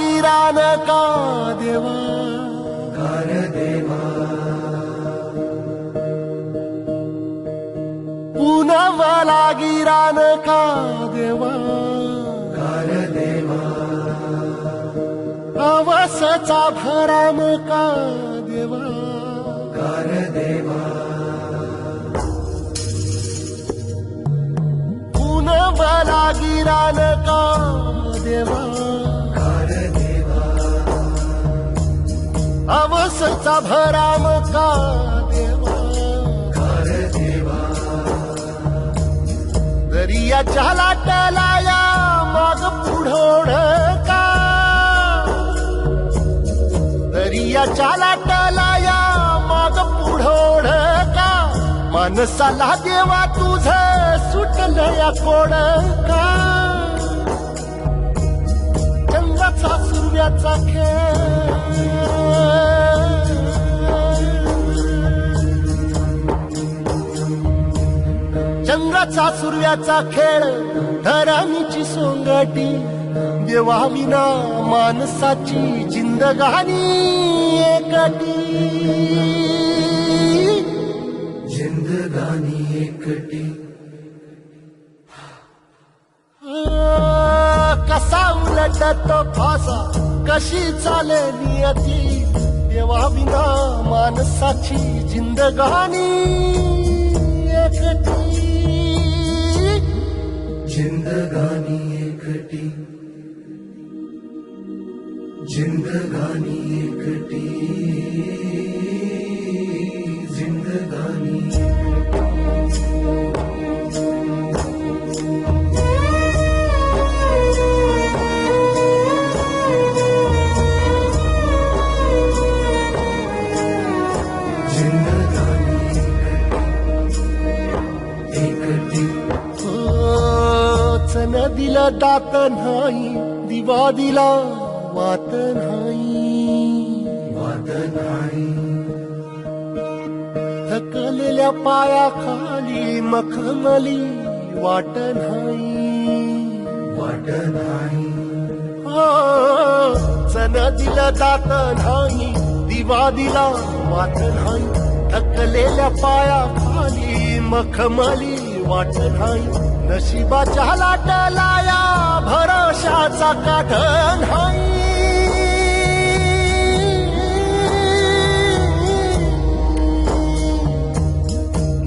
गिरान का देवा कार देवा पुनवला गिरान का देवा कार देवा अवसचा भराम का देवा कार देवा पुनवला गिरान का देवा कार देवा अवसचा भराम का देवा कार देवा दरियाच्या लाटाला माग पुढोड का दरियाच्या लाटाला माग पुढोड का माणसाला देवा तुझ सुटलं या कोड का चंद्राचा सूर्याचा खेळ चंद्राचा सूर्याचा खेळ धरणीची सोंगटी देवा विना माणसाची जिंदगानी एकटी जिंदगानी एकटी कसा उलटतो फासा कशी चाले नियती देवा विना माणसाची जिंदगानी एकटी जिंदगानी एकटी जिंदगानी एकटी जिंदगानी नदीला दात नाही दिवा दिला वात नाही वाद नाही थकलेल्या पायाखाली मखमली वाट नाही वाट नाही नदीला दात नाही दिवा दिला वात नाही थकलेल्या पायाखाली मखमली वाट नाही नशिबाच्या लाटला या भरोशाचा काठ नाही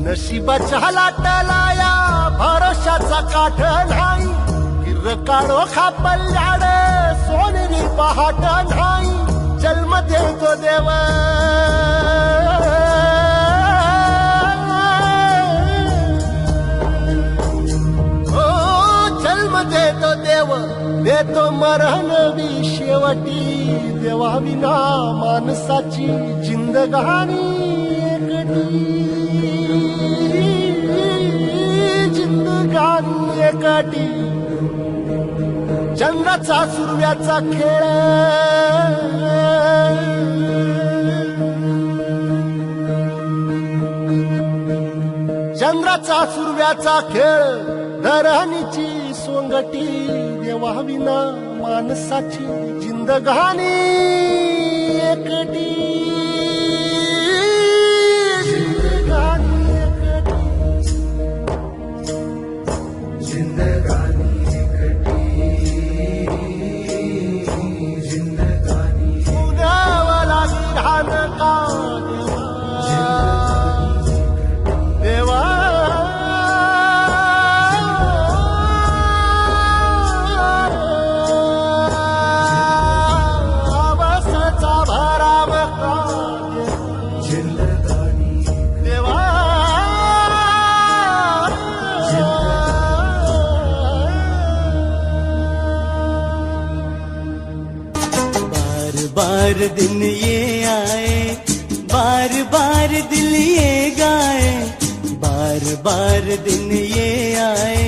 नशिबाच्या लाटला या भरोशाचा काठ नाही हिर काढो खापल्याड सोनेरी पहाट नाही जन्म देतो देव देतो देव देतो मरण शेवटी देवा विना माणसाची जिंदगानी एकटी जिंदगानी एकटी चंद्राचा सूर्याचा खेळ चंद्राचा सूर्याचा खेळ धरणीची सोंगटी देवा विना माणसाची जिंदगानी एकटी जिंदगानी एकटी जिंदगानी एकटी जिंदगानी पुण्यावाला गिरान का देवा बार दिन ये आए बार बार दिल ये गाए बार बार दिन ये आए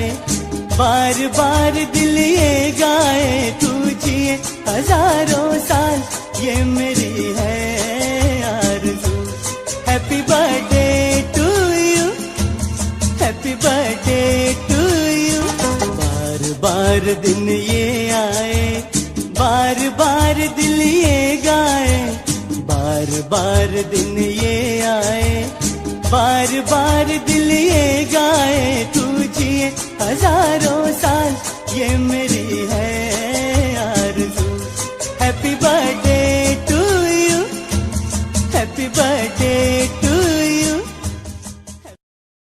बार बार दिल ये गाए तू जिए हजारों साल ये मेरी है आरज़ू happy birthday to you happy birthday to you बार बार दिन ये आए बार बार दिल ये गाए, बार बार दिन ये आए, बार बार दिल ये गाए, तू जिए हजारों साल ये मेरी